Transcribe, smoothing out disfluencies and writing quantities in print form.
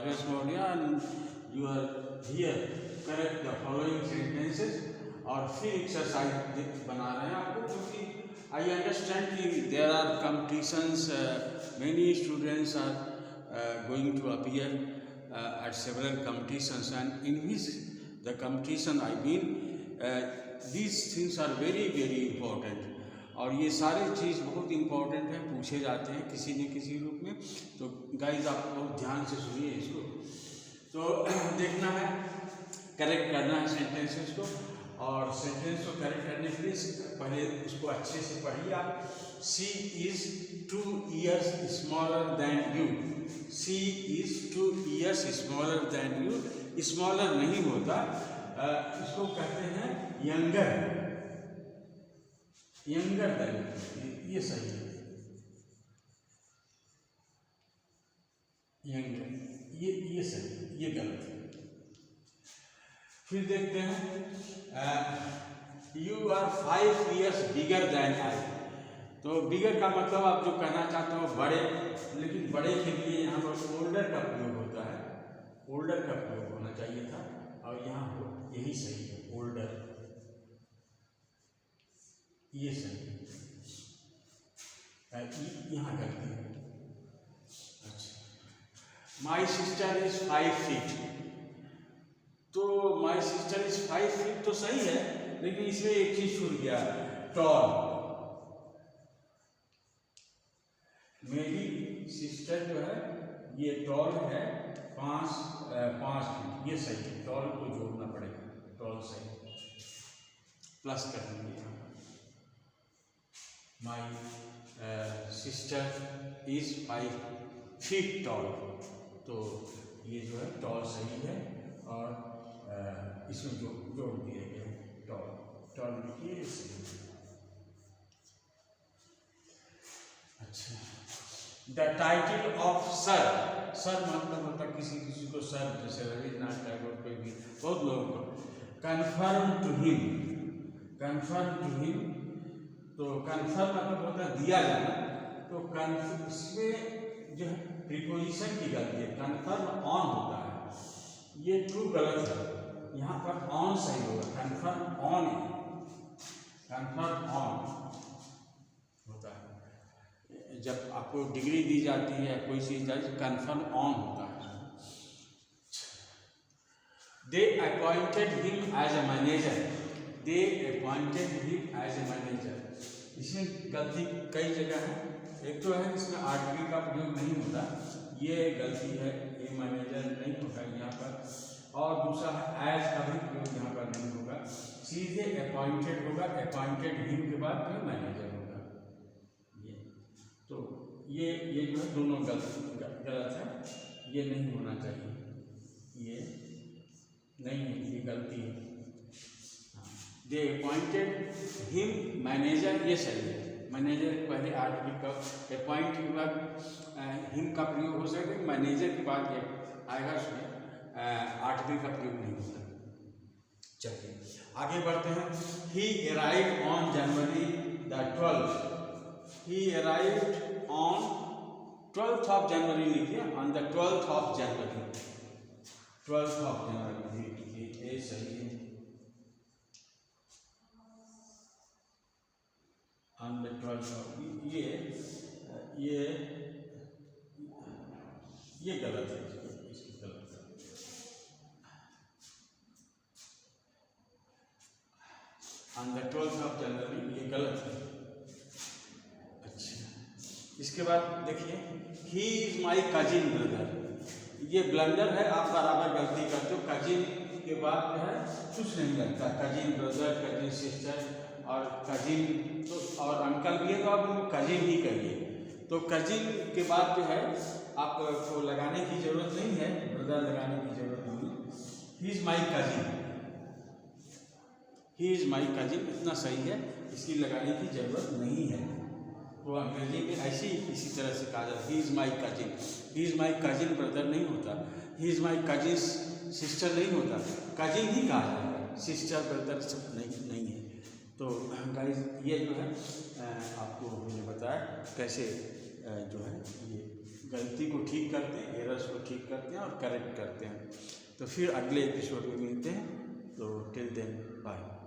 progress mode, yeah, and you are here correct the following sentences और फिर exercise बना रहे हैं आपको, क्योंकि आई अंडरस्टैंड कि there are competitions, many students are going to appear at several competitions, and in which the competition I mean these things are very very important, और ये सारे चीज़ बहुत इम्पोर्टेंट हैं, पूछे जाते हैं किसी न किसी रूप में। तो गाइज आप बहुत ध्यान से सुनिए इसको। तो देखना है, करेक्ट करना है सेंटेंसेस को, और सेंटेंस को करेक्ट करने के लिए पहले उसको अच्छे से पढ़िए आप। She is 2 years smaller than you. She is 2 years smaller than you. Smaller नहीं होता, इसको कहते हैं यंगर, यंगर दैन, ये सही है, यंगर, ये सही, ये गलत है। फिर देखते हैं you are 5 years bigger than I. तो बिगर का मतलब आप जो कहना चाहते हो बड़े, लेकिन बड़े के लिए यहाँ पर ओल्डर का प्रयोग होता है, ओल्डर का प्रयोग होना चाहिए था, और यहाँ यही सही है, ओल्डर, ये सही है, यहाँ गलती है। अच्छा, माई सिस्टर इज 5 feet। तो माई सिस्टर इज 5 feet तो सही है, लेकिन इसमें एक चीज छूट गया, टॉल। मेरी सिस्टर जो है ये टॉल है 5 feet, ये सही है, टॉल को जोड़ना पड़ेगा, टॉल सही, प्लस कर देंगे। My sister is 5 feet tall, तो ये जो है टॉल सही है, और इसमें जोड़ दिया गया टॉल, टॉल लिखिए सही। अच्छा, the title of sir, sir मतलब होता किसी किसी को सर, जैसे रविन्द्रनाथ टैगोर पे भी बहुत लोगों को। Confirm to him, confirm to him, तो कन्फर्म मतलब होता है दिया जाना, तो इसमें जो है प्रीपोजिशन की गलती है, कन्फर्म ऑन होता है, ये ट्रू गलत है, यहाँ पर ऑन सही होगा, कन्फर्म ऑन, कन्फर्म ऑन होता है। जब आपको डिग्री दी जाती है, कोई चीज़ कन्फर्म ऑन होता है। They appointed him as a manager, they appointed him as a manager, इसमें गलती कई जगह है। एक तो है इसमें आर्टिकल का प्रयोग नहीं होता, ये गलती है, ये मैनेजर नहीं होगा यहाँ पर, और दूसरा है एज का भी प्रयोग यहाँ पर नहीं होगा, सीधे अपॉइंटेड होगा, अपॉइंटेड हिम के बाद जो मैनेजर होगा। ये तो ये जो है दोनों गलत है, ये नहीं होना चाहिए, ये नहीं है, ये गलती है। दे अपॉइंटेड हिम मैनेजर, ये सही है, मैनेजर पहले आर्टिकल का, अपॉइंट के बाद हिम का प्रयोग हो सकता है, मैनेजर के बाद ये आएगा, उसमें आर्टिकल का प्रयोग नहीं होता। चलिए आगे बढ़ते हैं। ही arrived on January the 12th, he arrived on 12th of January लिखिए, on the 12th of January, 12th of January लिखिए, ये सही है, ऑन द 12th of, ये गलत है, इसकी गलत है। On the 12th of January, ये गलत है। अच्छा, इसके बाद देखिए, he is my cousin brother, ये ब्लंडर है, आप बराबर गलती करते हो, कजिन के बाद जो है कुछ नहीं लगता, कजिन ब्रदर, कजिन सिस्टर, और कजिन तो और अंकल भी है, तो आप उनको कजिन ही कहिए। तो कजिन के बाद जो है आपको लगाने की जरूरत नहीं है, ब्रदर लगाने की जरूरत नहीं है। He is my cousin, he is my cousin, इतना सही है, इसकी लगाने की जरूरत नहीं है। तो अंग्रेजी में ऐसे ही इसी तरह से कहा जाता है, he is my cousin, he is my cousin brother नहीं होता, he is my cousin sister नहीं होता, कजिन ही कहा जाएगा, सिस्टर ब्रदर सब नहीं है। तो गाइस ये जो है आपको मैंने बताया कैसे जो है ये गलती को ठीक करते हैं, एरर्स को ठीक करते हैं और करेक्ट करते हैं। तो फिर अगले एपिसोड में मिलते हैं। तो टिल देन बाय।